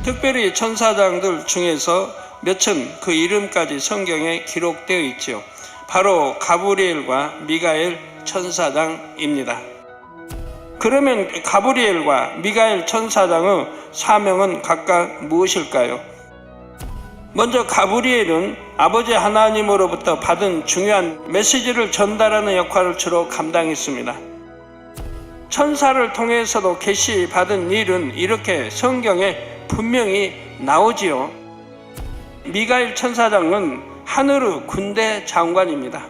특별히 천사장들 중에서 몇천 그 이름까지 성경에 기록되어 있지요. 바로 가브리엘과 미가엘 천사장입니다. 그러면 가브리엘과 미가엘 천사장의 사명은 각각 무엇일까요? 먼저 가브리엘은 아버지 하나님으로부터 받은 중요한 메시지를 전달하는 역할을 주로 감당했습니다. 천사를 통해서도 계시받은 일은 이렇게 성경에 분명히 나오지요. 미가엘 천사장은 하늘의 군대 장관입니다.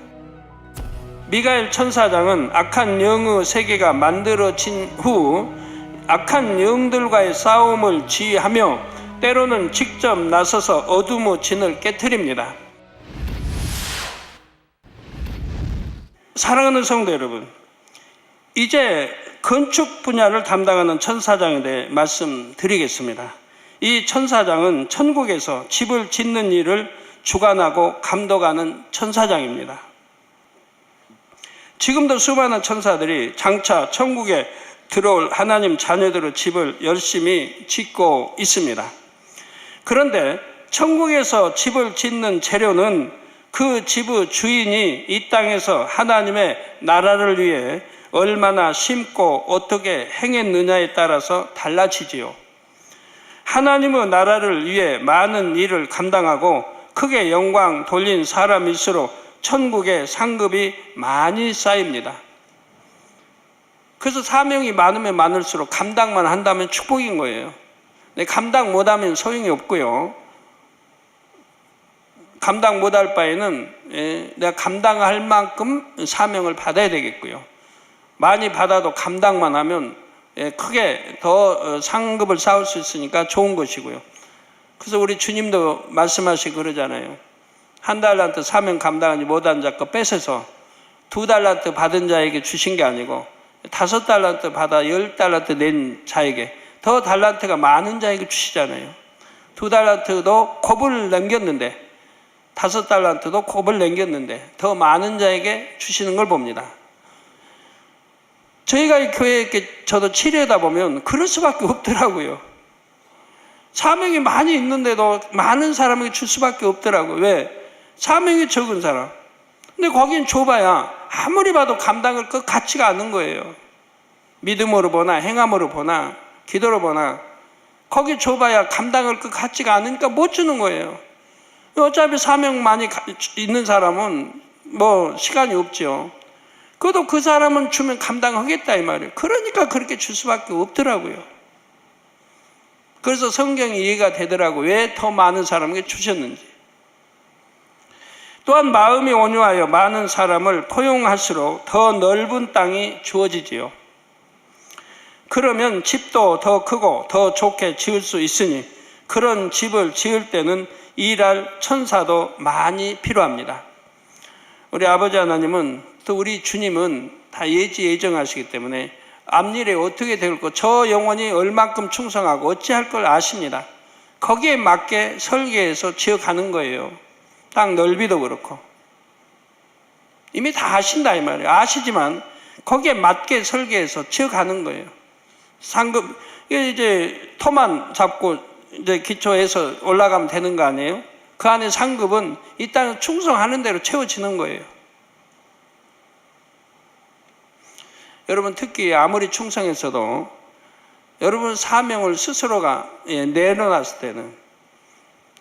미가엘 천사장은 악한 영의 세계가 만들어진 후 악한 영들과의 싸움을 지휘하며 때로는 직접 나서서 어둠의 진을 깨트립니다. 사랑하는 성도 여러분, 이제 건축 분야를 담당하는 천사장에 대해 말씀드리겠습니다. 이 천사장은 천국에서 집을 짓는 일을 주관하고 감독하는 천사장입니다. 지금도 수많은 천사들이 장차 천국에 들어올 하나님 자녀들의 집을 열심히 짓고 있습니다. 그런데 천국에서 집을 짓는 재료는 그 집의 주인이 이 땅에서 하나님의 나라를 위해 얼마나 심고 어떻게 행했느냐에 따라서 달라지지요. 하나님의 나라를 위해 많은 일을 감당하고 크게 영광 돌린 사람일수록 천국의 상급이 많이 쌓입니다. 그래서 사명이 많으면 많을수록 감당만 한다면 축복인 거예요. 감당 못하면 소용이 없고요. 감당 못할 바에는 내가 감당할 만큼 사명을 받아야 되겠고요. 많이 받아도 감당만 하면 크게 더 상급을 쌓을 수 있으니까 좋은 것이고요. 그래서 우리 주님도 말씀하시고 그러잖아요. 한 달란트 사명 감당하지 못한 자 거 뺏어서 2달란트 받은 자에게 주신 게 아니고 5달란트 받아 10달란트 낸 자에게 더 달란트가 많은 자에게 주시잖아요. 2달란트도 곱을 남겼는데 5달란트도 곱을 남겼는데 더 많은 자에게 주시는 걸 봅니다. 저희가 이 교회에 저도 치료하다 보면 그럴 수밖에 없더라고요. 사명이 많이 있는데도 많은 사람에게 줄 수밖에 없더라고요. 왜? 사명이 적은 사람. 근데 거긴 좁아야 아무리 봐도 감당할 것 같지가 않은 거예요. 믿음으로 보나 행함으로 보나 기도로 보나 거기 좁아야 감당할 것 같지가 않으니까 못 주는 거예요. 어차피 사명 많이 있는 사람은 뭐 시간이 없죠. 그래도 그 사람은 주면 감당하겠다 이 말이에요. 그러니까 그렇게 줄 수밖에 없더라고요. 그래서 성경이 이해가 되더라고요. 왜 더 많은 사람에게 주셨는지. 또한 마음이 온유하여 많은 사람을 포용할수록 더 넓은 땅이 주어지지요. 그러면 집도 더 크고 더 좋게 지을 수 있으니 그런 집을 지을 때는 일할 천사도 많이 필요합니다. 우리 아버지 하나님은 또 우리 주님은 다 예지예정하시기 때문에 앞일에 어떻게 될고 저 영혼이 얼만큼 충성하고 어찌할 걸 아십니다. 거기에 맞게 설계해서 지어가는 거예요. 땅 넓이도 그렇고 이미 다 아신다 이 말이에요. 아시지만 거기에 맞게 설계해서 지어가는 거예요. 상급 이제 터만 잡고 이제 기초해서 올라가면 되는 거 아니에요? 그 안에 상급은 이 땅에 충성하는 대로 채워지는 거예요. 여러분 특히 아무리 충성했어도 여러분 사명을 스스로가 내려놨을 때는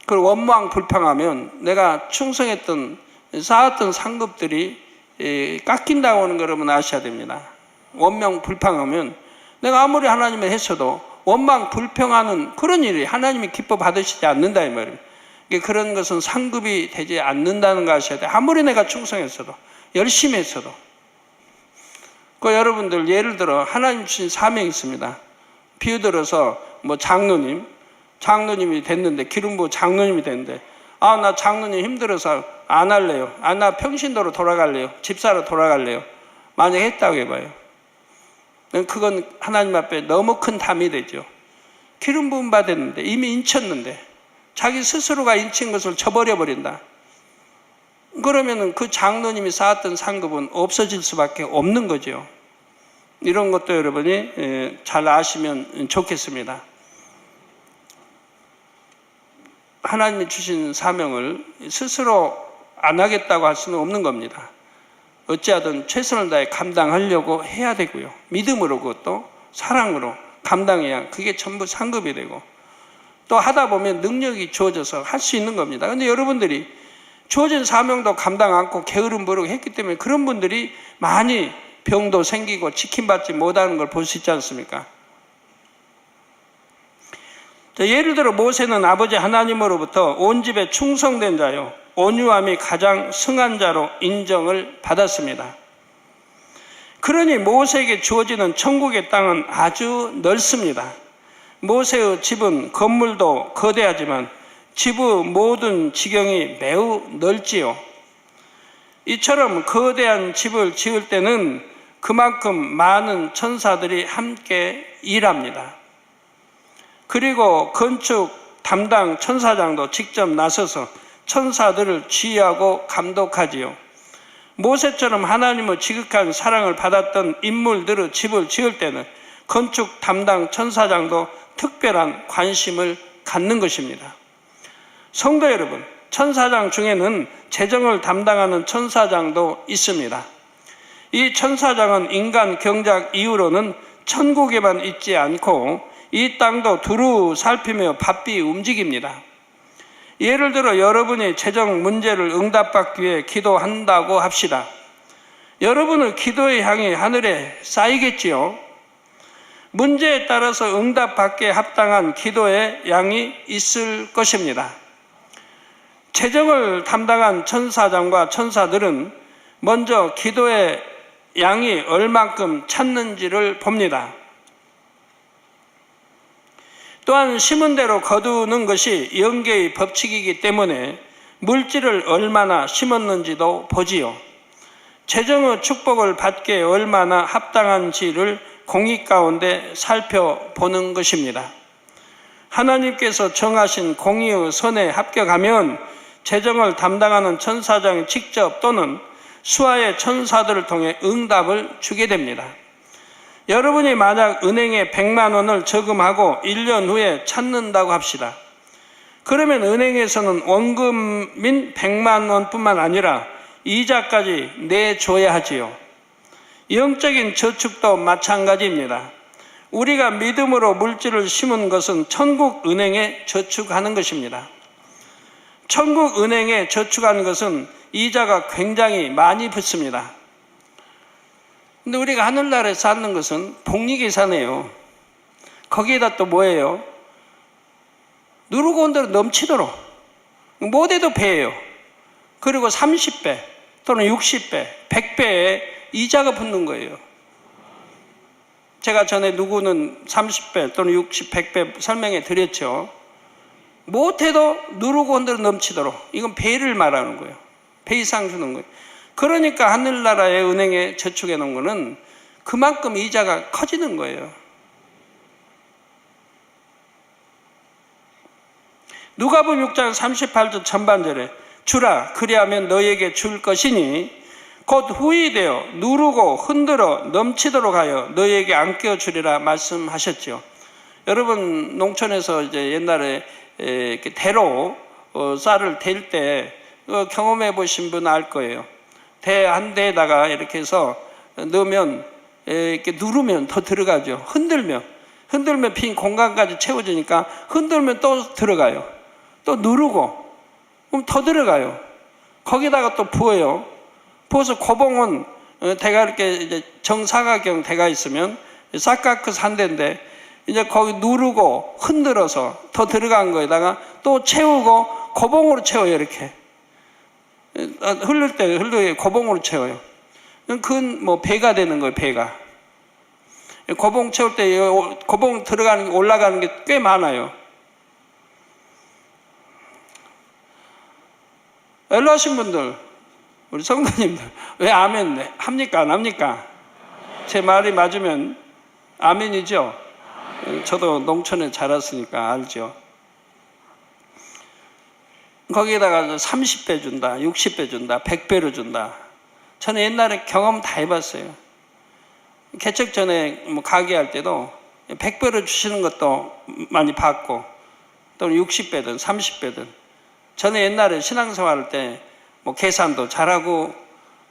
그걸 원망 불평하면 내가 충성했던 쌓았던 상급들이 깎인다고 하는 걸 여러분 아셔야 됩니다. 원망 불평하면 내가 아무리 하나님을 했어도 원망 불평하는 그런 일이 하나님이 기뻐 받으시지 않는다 이 말이에요. 그런 것은 상급이 되지 않는다는 거 아셔야 돼요. 아무리 내가 충성했어도 열심히 했어도. 그 여러분들 예를 들어 하나님 주신 사명이 있습니다. 비유 들어서 뭐 장로님이 됐는데 기름부 장로님이 됐는데 나 장로님 힘들어서 안 할래요. 나 평신도로 돌아갈래요. 집사로 돌아갈래요. 만약 했다고 해봐요. 그건 하나님 앞에 너무 큰 담이 되죠. 기름 부음 받았는데 이미 인쳤는데 자기 스스로가 인친 것을 저버려 버린다. 그러면은 그 장로님이 쌓았던 상급은 없어질 수밖에 없는 거죠. 이런 것도 여러분이 잘 아시면 좋겠습니다. 하나님이 주신 사명을 스스로 안 하겠다고 할 수는 없는 겁니다. 어찌하든 최선을 다해 감당하려고 해야 되고요. 믿음으로, 그것도 사랑으로 감당해야 그게 전부 상급이 되고, 또 하다 보면 능력이 주어져서 할 수 있는 겁니다. 근데 여러분들이 주어진 사명도 감당 않고 게으름 부르고 했기 때문에 그런 분들이 많이 병도 생기고 지킴받지 못하는 걸 볼 수 있지 않습니까? 예를 들어 모세는 아버지 하나님으로부터 온 집에 충성된 자요, 온유함이 가장 승한 자로 인정을 받았습니다. 그러니 모세에게 주어지는 천국의 땅은 아주 넓습니다. 모세의 집은 건물도 거대하지만 집의 모든 지경이 매우 넓지요. 이처럼 거대한 집을 지을 때는 그만큼 많은 천사들이 함께 일합니다. 그리고 건축 담당 천사장도 직접 나서서 천사들을 지휘하고 감독하지요. 모세처럼 하나님의 지극한 사랑을 받았던 인물들의 집을 지을 때는 건축 담당 천사장도 특별한 관심을 갖는 것입니다. 성도 여러분, 천사장 중에는 재정을 담당하는 천사장도 있습니다. 이 천사장은 인간 경작 이후로는 천국에만 있지 않고 이 땅도 두루 살피며 바삐 움직입니다. 예를 들어 여러분이 재정 문제를 응답받기 위해 기도한다고 합시다. 여러분의 기도의 향이 하늘에 쌓이겠지요. 문제에 따라서 응답받기에 합당한 기도의 양이 있을 것입니다. 재정을 담당한 천사장과 천사들은 먼저 기도의 양이 얼만큼 찼는지를 봅니다. 또한 심은 대로 거두는 것이 영계의 법칙이기 때문에 물질을 얼마나 심었는지도 보지요. 재정의 축복을 받기에 얼마나 합당한지를 공의 가운데 살펴보는 것입니다. 하나님께서 정하신 공의의 선에 합격하면 재정을 담당하는 천사장이 직접 또는 수하의 천사들을 통해 응답을 주게 됩니다. 여러분이 만약 은행에 100만 원을 저금하고 1년 후에 찾는다고 합시다. 그러면 은행에서는 원금인 100만 원뿐만 아니라 이자까지 내줘야 하지요. 영적인 저축도 마찬가지입니다. 우리가 믿음으로 물질을 심은 것은 천국 은행에 저축하는 것입니다. 천국 은행에 저축하는 것은 이자가 굉장히 많이 붙습니다. 근데 우리가 하늘나라에 사는 것은 복리계산이에요. 거기에다 또 뭐예요? 누르고 온 대로 넘치도록 못해도 배예요. 그리고 30배 또는 60배, 100배의 이자가 붙는 거예요. 제가 전에 누구는 30배 또는 60, 100배 설명해 드렸죠. 못해도 누르고 온 대로 넘치도록, 이건 배를 말하는 거예요. 배 이상 주는 거예요. 그러니까 하늘나라의 은행에 저축해 놓은 거는 그만큼 이자가 커지는 거예요. 누가복음 6장 38절 전반절에 주라 그리하면 너희에게 줄 것이니 곧 후히 되어 누르고 흔들어 넘치도록 하여 너희에게 안겨 주리라 말씀하셨죠. 여러분 농촌에서 이제 옛날에 이렇게 대로 쌀을 댈 때 경험해 보신 분 알 거예요. 대 한 대에다가 이렇게 해서 넣으면 이렇게 누르면 더 들어가죠. 흔들면 빈 공간까지 채워지니까 흔들면 또 들어가요. 또 누르고 그럼 더 들어가요. 거기다가 또 부어요. 부어서 고봉은 대가 이렇게 이제 정사각형 대가 있으면 싹가크스 한 대인데 이제 거기 누르고 흔들어서 더 들어간 거에다가 또 채우고 고봉으로 채워요. 이렇게 흐를 때 고봉으로 채워요. 그건 뭐 배가 되는 거예요. 배가 고봉 채울 때 고봉 들어가는 게 올라가는 게 꽤 많아요. 연로하신 분들, 우리 성도님들 왜 아멘 합니까? 안 합니까? 제 말이 맞으면 아멘이죠. 저도 농촌에 자랐으니까 알죠. 거기에다가 30배 준다, 60배 준다, 100배로 준다. 저는 옛날에 경험 다 해봤어요. 개척 전에 뭐 가게 할 때도 100배로 주시는 것도 많이 봤고, 또는 60배든 30배든 저는 옛날에 신앙생활 할 때 뭐 계산도 잘하고,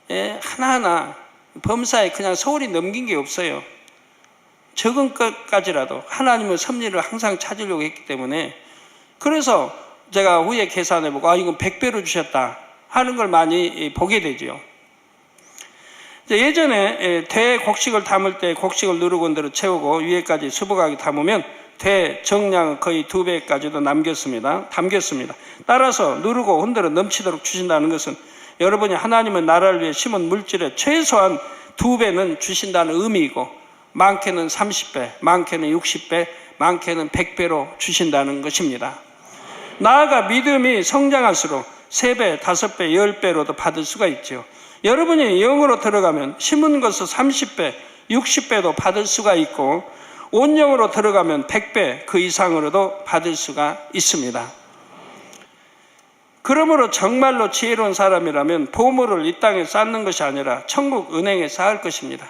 예, 하나하나 범사에 그냥 소홀히 넘긴 게 없어요. 적은 것까지라도 하나님의 섭리를 항상 찾으려고 했기 때문에, 그래서 제가 후에 계산해보고 이건 100배로 주셨다 하는 걸 많이 보게 되죠. 예전에 대곡식을 담을 때 곡식을 누르건대로 채우고 위에까지 수북하게 담으면 대 정량은 거의 2배까지도 담겼습니다. 따라서 누르고 흔들어 넘치도록 주신다는 것은 여러분이 하나님의 나라를 위해 심은 물질의 최소한 2배는 주신다는 의미이고, 많게는 30배, 많게는 60배, 많게는 100배로 주신다는 것입니다. 나아가 믿음이 성장할수록 3배, 5배, 10배로도 받을 수가 있죠. 여러분이 영으로 들어가면 심은 것을 30배, 60배도 받을 수가 있고, 온영으로 들어가면 100배 그 이상으로도 받을 수가 있습니다. 그러므로 정말로 지혜로운 사람이라면 보물을 이 땅에 쌓는 것이 아니라 천국 은행에 쌓을 것입니다.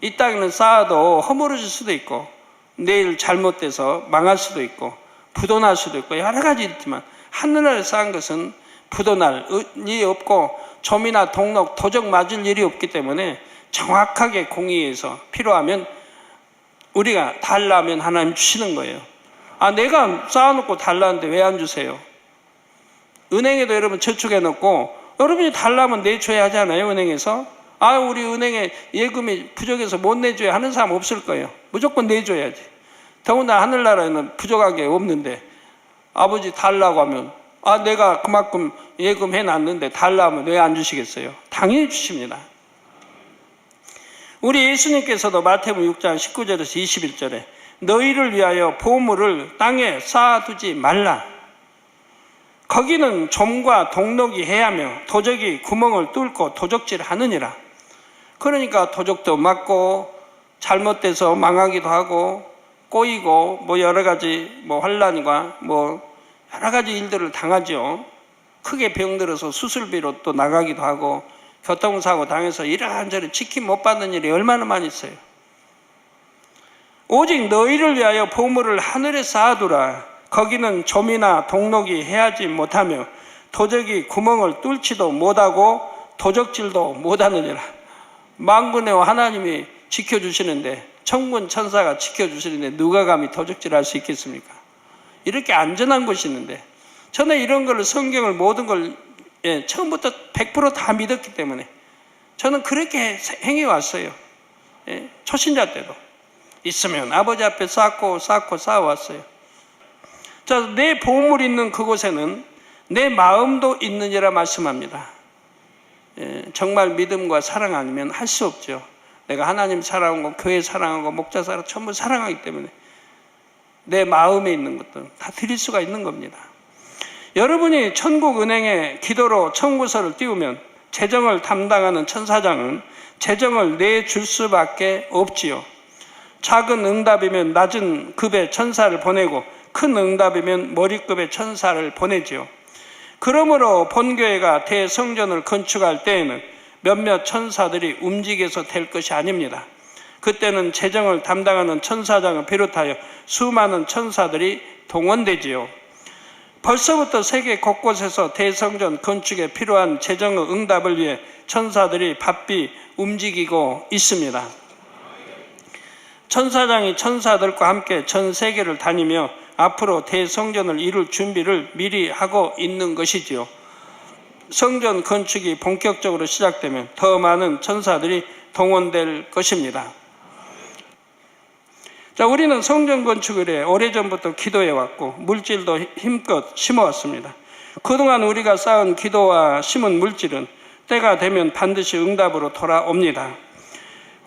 이 땅에는 쌓아도 허물어질 수도 있고, 내일 잘못돼서 망할 수도 있고, 부도날 수도 있고, 여러 가지 있지만 하늘나라에 쌓은 것은 부도날 일이 없고 점이나 동록, 도적 맞을 일이 없기 때문에 정확하게 공의해서 필요하면 우리가 달라면 하나님 주시는 거예요. 내가 쌓아놓고 달라는데 왜 안 주세요? 은행에도 여러분 저축해 놓고 여러분이 달라면 내줘야 하잖아요. 은행에서. 우리 은행에 예금이 부족해서 못 내줘야 하는 사람 없을 거예요. 무조건 내줘야지. 더구나 하늘나라에는 부족한 게 없는데 아버지 달라고 하면 내가 그만큼 예금해 놨는데 달라면 왜 안 주시겠어요? 당연히 주십니다. 우리 예수님께서도 마태복음 6장 19절에서 21절에 너희를 위하여 보물을 땅에 쌓아두지 말라. 거기는 좀과 동록이 해하며 도적이 구멍을 뚫고 도적질하느니라. 그러니까 도적도 맞고 잘못돼서 망하기도 하고 꼬이고 여러 가지 환난과 여러 가지 일들을 당하죠. 크게 병들어서 수술비로 또 나가기도 하고 교통사고 당해서 이런저런 지킴 못 받는 일이 얼마나 많이 있어요. 오직 너희를 위하여 보물을 하늘에 쌓아두라. 거기는 좀이나 동록이 해하지 못하며 도적이 구멍을 뚫지도 못하고 도적질도 못하느니라. 만군의 하나님이 지켜주시는데, 천군 천사가 지켜주시는데 누가 감히 도적질할 수 있겠습니까? 이렇게 안전한 곳이 있는데, 저는 이런 걸 성경을 모든 걸 처음부터 100% 다 믿었기 때문에 저는 그렇게 행해왔어요. 초신자 때도 있으면 아버지 앞에 쌓고 쌓아왔어요. 자, 내 보물 있는 그곳에는 내 마음도 있느니라 말씀합니다. 정말 믿음과 사랑 아니면 할 수 없죠. 내가 하나님 사랑하고 교회 사랑하고 목자 사랑 전부 사랑하기 때문에 내 마음에 있는 것도 다 드릴 수가 있는 겁니다. 여러분이 천국은행에 기도로 청구서를 띄우면 재정을 담당하는 천사장은 재정을 내줄 수밖에 없지요. 작은 응답이면 낮은 급의 천사를 보내고 큰 응답이면 머리급의 천사를 보내지요. 그러므로 본교회가 대성전을 건축할 때에는 몇몇 천사들이 움직여서 될 것이 아닙니다. 그때는 재정을 담당하는 천사장을 비롯하여 수많은 천사들이 동원되지요. 벌써부터 세계 곳곳에서 대성전 건축에 필요한 재정의 응답을 위해 천사들이 바삐 움직이고 있습니다. 천사장이 천사들과 함께 전 세계를 다니며 앞으로 대성전을 이룰 준비를 미리 하고 있는 것이지요. 성전 건축이 본격적으로 시작되면 더 많은 천사들이 동원될 것입니다. 자, 우리는 성전 건축을 위해 오래전부터 기도해왔고 물질도 힘껏 심어왔습니다. 그동안 우리가 쌓은 기도와 심은 물질은 때가 되면 반드시 응답으로 돌아옵니다.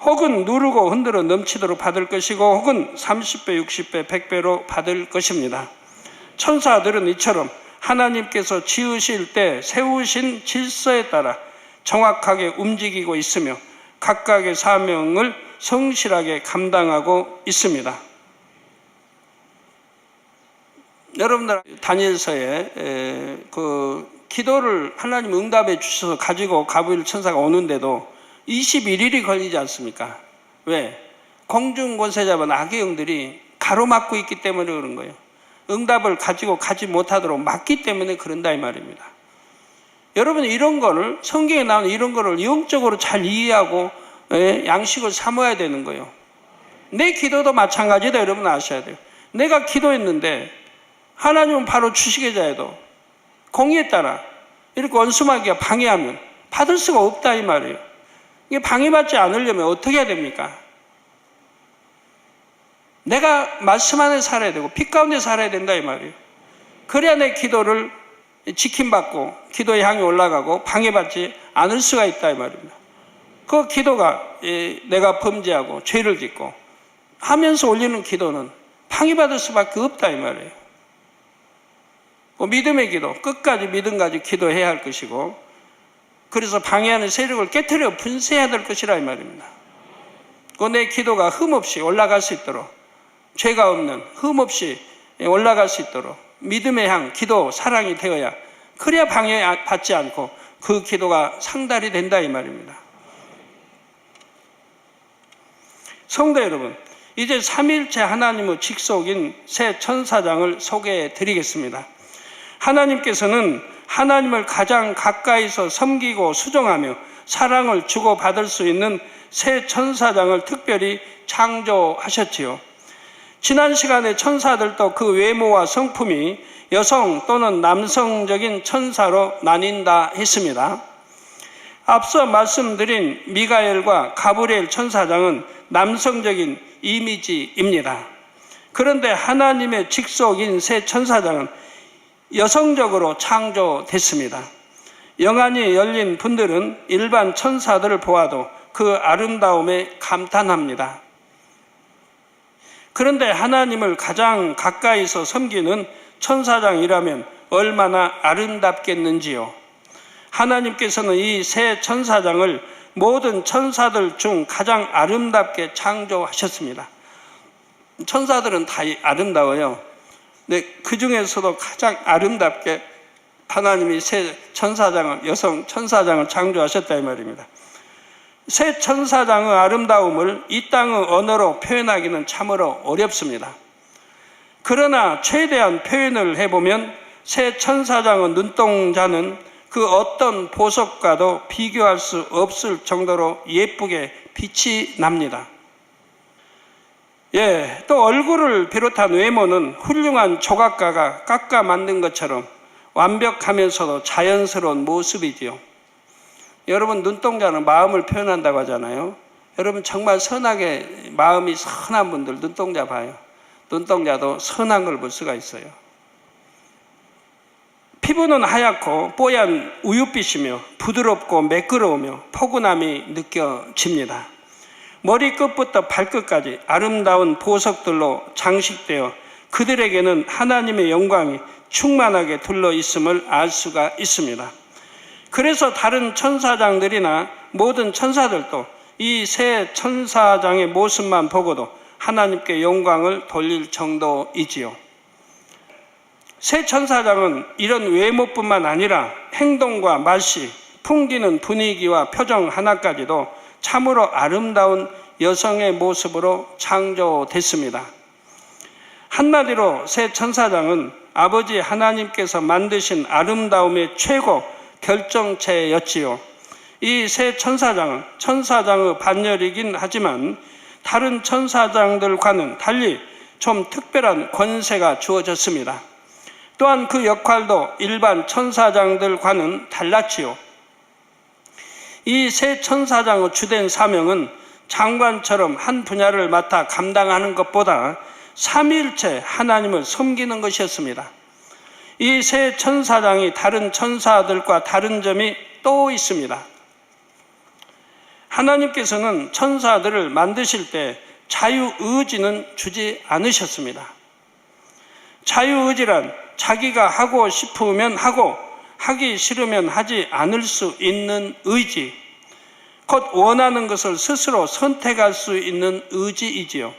혹은 누르고 흔들어 넘치도록 받을 것이고 혹은 30배, 60배, 100배로 받을 것입니다. 천사들은 이처럼 하나님께서 지으실 때 세우신 질서에 따라 정확하게 움직이고 있으며 각각의 사명을 성실하게 감당하고 있습니다. 여러분들 다니엘서에 기도를 하나님 응답해 주셔서 가지고 가브리엘 천사가 오는데도 21일이 걸리지 않습니까? 왜? 공중 권세 잡은 악의 영들이 가로막고 있기 때문에 그런 거예요. 응답을 가지고 가지 못하도록 막기 때문에 그런다 이 말입니다. 여러분 이런 거를 성경에 나오는 이런 거를 영적으로 잘 이해하고 양식을 삼아야 되는 거예요. 내 기도도 마찬가지다 여러분 아셔야 돼요. 내가 기도했는데 하나님은 바로 주시계자에도 공의에 따라 이렇게 원수마귀가 방해하면 받을 수가 없다 이 말이에요. 이게 방해받지 않으려면 어떻게 해야 됩니까? 내가 말씀 안에 살아야 되고 빛 가운데 살아야 된다 이 말이에요. 그래야 내 기도를 지킴받고 기도의 향이 올라가고 방해받지 않을 수가 있다 이 말입니다. 그 기도가 내가 범죄하고 죄를 짓고 하면서 올리는 기도는 방해받을 수밖에 없다 이 말이에요. 믿음의 기도, 끝까지 믿음 가지고 기도해야 할 것이고 그래서 방해하는 세력을 깨트려 분쇄해야 될 것이라 이 말입니다. 내 기도가 흠없이 올라갈 수 있도록 죄가 없는 흠없이 올라갈 수 있도록 믿음의 향, 기도, 사랑이 되어야 그래야 방해받지 않고 그 기도가 상달이 된다 이 말입니다. 성도 여러분, 이제 삼위일체 하나님의 직속인 새 천사장을 소개해 드리겠습니다. 하나님께서는 하나님을 가장 가까이서 섬기고 수종하며 사랑을 주고받을 수 있는 새 천사장을 특별히 창조하셨지요. 지난 시간에 천사들도 그 외모와 성품이 여성 또는 남성적인 천사로 나뉜다 했습니다. 앞서 말씀드린 미가엘과 가브리엘 천사장은 남성적인 이미지입니다. 그런데 하나님의 직속인 새 천사장은 여성적으로 창조됐습니다. 영안이 열린 분들은 일반 천사들을 보아도 그 아름다움에 감탄합니다. 그런데 하나님을 가장 가까이서 섬기는 천사장이라면 얼마나 아름답겠는지요. 하나님께서는 이 새 천사장을 모든 천사들 중 가장 아름답게 창조하셨습니다. 천사들은 다 아름다워요. 근데 그 중에서도 가장 아름답게 하나님이 새 천사장을, 여성 천사장을 창조하셨다 이 말입니다. 새 천사장의 아름다움을 이 땅의 언어로 표현하기는 참으로 어렵습니다. 그러나 최대한 표현을 해보면 새 천사장의 눈동자는 그 어떤 보석과도 비교할 수 없을 정도로 예쁘게 빛이 납니다. 또 얼굴을 비롯한 외모는 훌륭한 조각가가 깎아 만든 것처럼 완벽하면서도 자연스러운 모습이지요. 여러분 눈동자는 마음을 표현한다고 하잖아요. 여러분 정말 선하게 마음이 선한 분들 눈동자 봐요. 눈동자도 선한 걸 볼 수가 있어요. 피부는 하얗고 뽀얀 우윳빛이며 부드럽고 매끄러우며 포근함이 느껴집니다. 머리끝부터 발끝까지 아름다운 보석들로 장식되어 그들에게는 하나님의 영광이 충만하게 둘러있음을 알 수가 있습니다. 그래서 다른 천사장들이나 모든 천사들도 이 새 천사장의 모습만 보고도 하나님께 영광을 돌릴 정도이지요. 새 천사장은 이런 외모뿐만 아니라 행동과 말씨, 풍기는 분위기와 표정 하나까지도 참으로 아름다운 여성의 모습으로 창조됐습니다. 한마디로 새 천사장은 아버지 하나님께서 만드신 아름다움의 최고 결정체였지요. 이 새 천사장은 천사장의 반열이긴 하지만 다른 천사장들과는 달리 좀 특별한 권세가 주어졌습니다. 또한 그 역할도 일반 천사장들과는 달랐지요. 이 새 천사장의 주된 사명은 장관처럼 한 분야를 맡아 감당하는 것보다 삼위일체 하나님을 섬기는 것이었습니다. 이 새 천사장이 다른 천사들과 다른 점이 또 있습니다. 하나님께서는 천사들을 만드실 때 자유의지는 주지 않으셨습니다. 자유의지란 자기가 하고 싶으면 하고 하기 싫으면 하지 않을 수 있는 의지, 곧 원하는 것을 스스로 선택할 수 있는 의지이지요.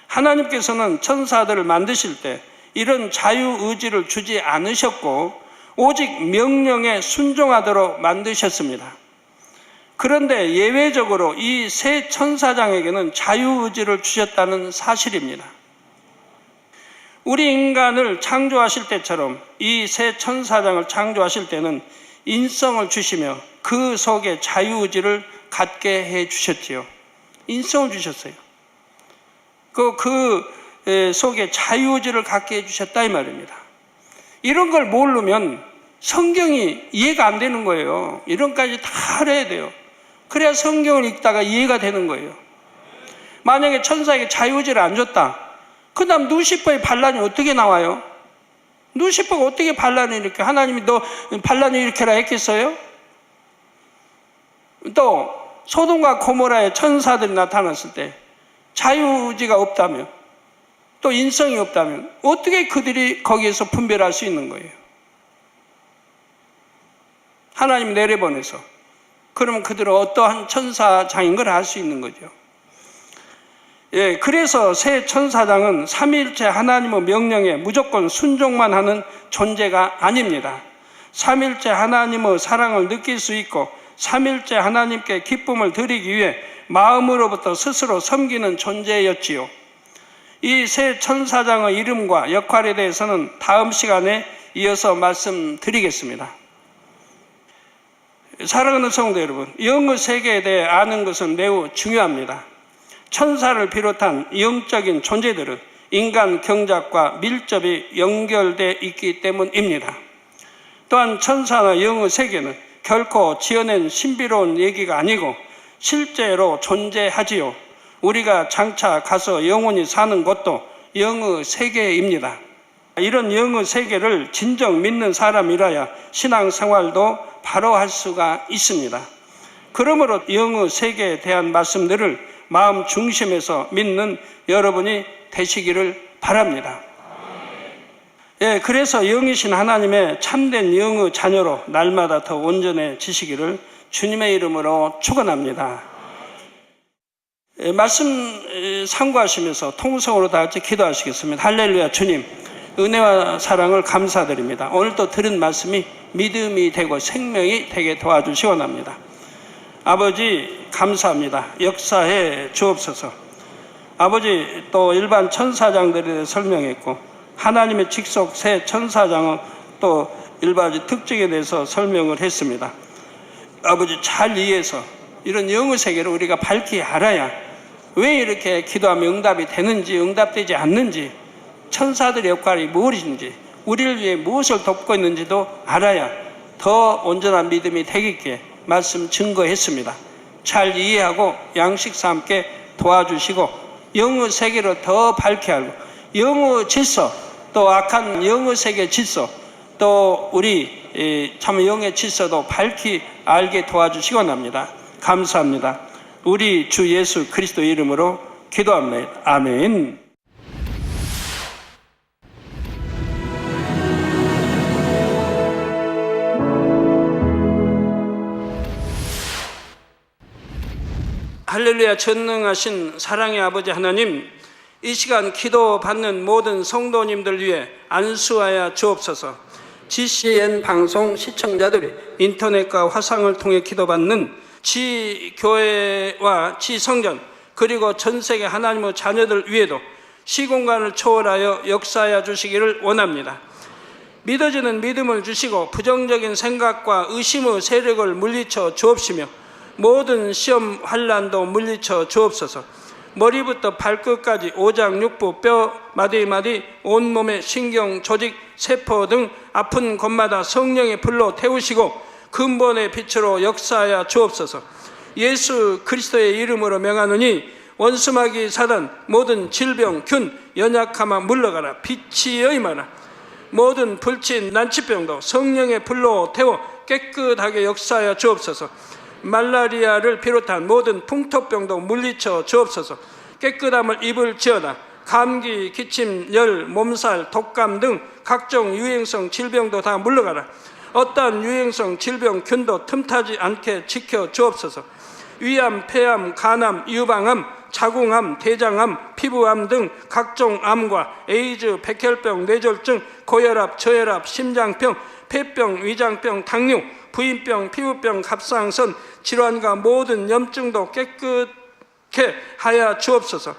하나님께서는 천사들을 만드실 때 이런 자유의지를 주지 않으셨고 오직 명령에 순종하도록 만드셨습니다. 그런데 예외적으로 이 새 천사장에게는 자유의지를 주셨다는 사실입니다. 우리 인간을 창조하실 때처럼 이 새 천사장을 창조하실 때는 인성을 주시며 그 속에 자유의지를 갖게 해 주셨지요. 인성을 주셨어요. 그 속에 자유의지를 갖게 해 주셨다 이 말입니다. 이런 걸 모르면 성경이 이해가 안 되는 거예요. 이런 까지 다 알아야 돼요. 그래야 성경을 읽다가 이해가 되는 거예요. 만약에 천사에게 자유의지를 안 줬다. 그 다음 루시퍼의 반란이 어떻게 나와요? 루시퍼가 어떻게 반란을 일으켜? 하나님이 너 반란을 일으켜라 했겠어요? 또 소돔과 고모라의 천사들이 나타났을 때 자유의지가 없다면, 또 인성이 없다면 어떻게 그들이 거기에서 분별할 수 있는 거예요? 하나님이 내려보내서 그러면 그들은 어떠한 천사장인 걸 알 수 있는 거죠. 예, 그래서 새 천사장은 삼위일체 하나님의 명령에 무조건 순종만 하는 존재가 아닙니다. 삼위일체 하나님의 사랑을 느낄 수 있고 삼위일체 하나님께 기쁨을 드리기 위해 마음으로부터 스스로 섬기는 존재였지요. 이 새 천사장의 이름과 역할에 대해서는 다음 시간에 이어서 말씀드리겠습니다. 사랑하는 성도 여러분, 영의 세계에 대해 아는 것은 매우 중요합니다. 천사를 비롯한 영적인 존재들은 인간 경작과 밀접히 연결되어 있기 때문입니다. 또한 천사나 영의 세계는 결코 지어낸 신비로운 얘기가 아니고 실제로 존재하지요. 우리가 장차 가서 영원히 사는 곳도 영의 세계입니다. 이런 영의 세계를 진정 믿는 사람이라야 신앙생활도 바로 할 수가 있습니다. 그러므로 영의 세계에 대한 말씀들을 마음 중심에서 믿는 여러분이 되시기를 바랍니다. 예, 그래서 영이신 하나님의 참된 영의 자녀로 날마다 더 온전해지시기를 주님의 이름으로 축원합니다. 예, 말씀 참고하시면서 통성으로 다 같이 기도하시겠습니다. 할렐루야. 주님, 은혜와 사랑을 감사드립니다. 오늘 또 들은 말씀이 믿음이 되고 생명이 되게 도와주시 원합니다. 아버지 감사합니다. 역사해 주옵소서. 아버지 또 일반 천사장들에 대해 설명했고 하나님의 직속 새 천사장은 또 일반 특징에 대해서 설명을 했습니다. 아버지 잘 이해해서 이런 영의 세계를 우리가 밝히 알아야 왜 이렇게 기도하면 응답이 되는지 응답되지 않는지 천사들의 역할이 무엇인지 우리를 위해 무엇을 돕고 있는지도 알아야 더 온전한 믿음이 되겠기에 말씀 증거했습니다. 잘 이해하고 양식과 함께 도와주시고 영의 세계를 더 밝게 알고 영의 질서 또 악한 영의 세계 질서 또 우리 참 영의 질서도 밝히 알게 도와주시기 원합니다. 감사합니다. 우리 주 예수 그리스도 이름으로 기도합니다. 아멘. 할렐루야. 전능하신 사랑의 아버지 하나님, 이 시간 기도받는 모든 성도님들 위해 안수하여 주옵소서. GCN 방송 시청자들이 인터넷과 화상을 통해 기도받는 지교회와 지성전 그리고 전세계 하나님의 자녀들 위에도 시공간을 초월하여 역사하여 주시기를 원합니다. 믿어지는 믿음을 주시고 부정적인 생각과 의심의 세력을 물리쳐 주옵시며 모든 시험 환난도 물리쳐 주옵소서. 머리부터 발끝까지 오장육부 뼈 마디마디 온몸의 신경 조직 세포 등 아픈 곳마다 성령의 불로 태우시고 근본의 빛으로 역사하여 주옵소서. 예수 그리스도의 이름으로 명하노니 원수마귀 사단 모든 질병 균 연약함아 물러가라. 빛이 임하라. 모든 불친 난치병도 성령의 불로 태워 깨끗하게 역사하여 주옵소서. 말라리아를 비롯한 모든 풍토병도 물리쳐 주옵소서. 깨끗함을 입을지어다. 감기, 기침, 열, 몸살, 독감 등 각종 유행성 질병도 다 물러가라. 어떠한 유행성 질병 균도 틈타지 않게 지켜 주옵소서. 위암, 폐암, 간암, 유방암, 자궁암, 대장암, 피부암 등 각종 암과 에이즈, 백혈병, 뇌졸중, 고혈압, 저혈압, 심장병, 폐병, 위장병, 당뇨, 부인병, 피부병, 갑상선 질환과 모든 염증도 깨끗게 하여 주옵소서.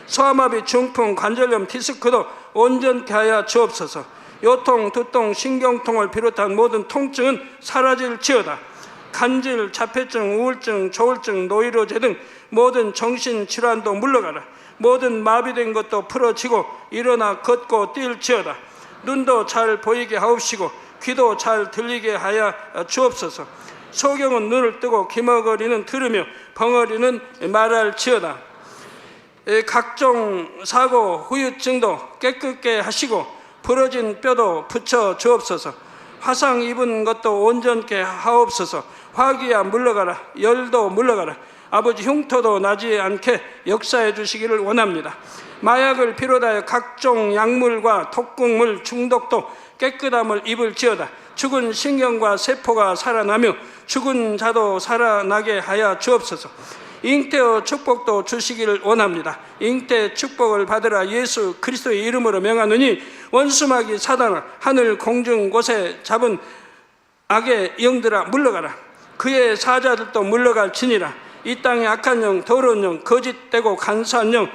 소아마비, 중풍, 관절염, 디스크도 온전케 하여 주옵소서. 요통, 두통, 신경통을 비롯한 모든 통증은 사라질지어다. 간질, 자폐증, 우울증, 조울증, 노이로제 등 모든 정신질환도 물러가라. 모든 마비된 것도 풀어지고 일어나 걷고 뛸지어다. 눈도 잘 보이게 하옵시고 귀도 잘 들리게 하여 주옵소서. 소경은 눈을 뜨고 기머거리는 들으며 벙어리는 말할지어다. 각종 사고, 후유증도 깨끗게 하시고 부러진 뼈도 붙여 주옵소서. 화상 입은 것도 온전케 하옵소서. 화기야 물러가라. 열도 물러가라. 아버지, 흉터도 나지 않게 역사해 주시기를 원합니다. 마약을 비롯하여 각종 약물과 독극물 중독도 깨끗함을 입을지어다. 죽은 신경과 세포가 살아나며 죽은 자도 살아나게 하여 주옵소서. 잉태의 축복도 주시기를 원합니다. 잉태 축복을 받으라. 예수 그리스도의 이름으로 명하노니 원수마귀 사단아, 하늘 공중 곳에 잡은 악의 영들아 물러가라. 그의 사자들도 물러갈지니라. 이 땅의 악한 영, 더러운 영, 거짓되고 간사한 영,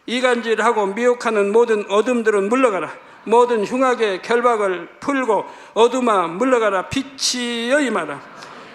이간질하고 미혹하는 모든 어둠들은 물러가라. 모든 흉악의 결박을 풀고 어둠아 물러가라. 빛이여 임하라.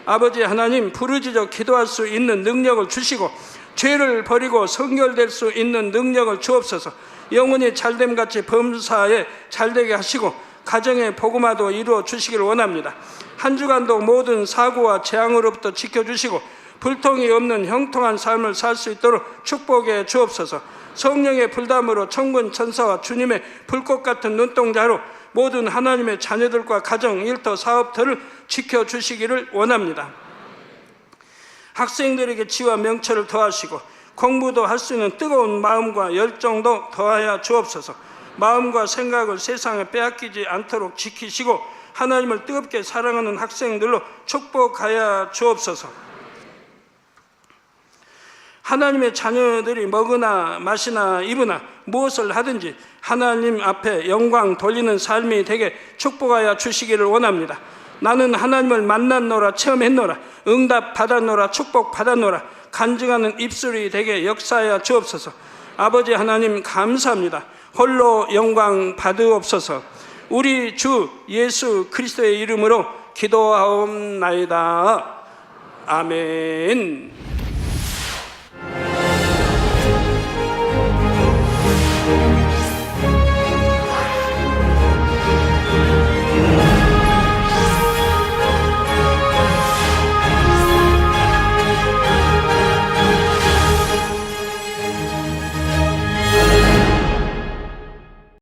아버지 하나님, 부르짖어 기도할 수 있는 능력을 주시고 죄를 버리고 성결될 수 있는 능력을 주옵소서. 영혼이 잘됨같이 범사에 잘되게 하시고 가정의 복음화도 이루어 주시기를 원합니다. 한 주간도 모든 사고와 재앙으로부터 지켜주시고 불통이 없는 형통한 삶을 살 수 있도록 축복해 주옵소서. 성령의 불담으로 천군 천사와 주님의 불꽃 같은 눈동자로 모든 하나님의 자녀들과 가정, 일터, 사업터를 지켜주시기를 원합니다. 학생들에게 지와 명철을 더하시고 공부도 할 수 있는 뜨거운 마음과 열정도 더하여 주옵소서. 마음과 생각을 세상에 빼앗기지 않도록 지키시고 하나님을 뜨겁게 사랑하는 학생들로 축복하여 주옵소서. 하나님의 자녀들이 먹으나 마시나 입으나 무엇을 하든지 하나님 앞에 영광 돌리는 삶이 되게 축복하여 주시기를 원합니다. 나는 하나님을 만났노라, 체험했노라, 응답 받았노라, 축복 받았노라, 간증하는 입술이 되게 역사하여 주옵소서. 아버지 하나님 감사합니다. 홀로 영광 받으옵소서. 우리 주 예수 그리스도의 이름으로 기도하옵나이다. 아멘.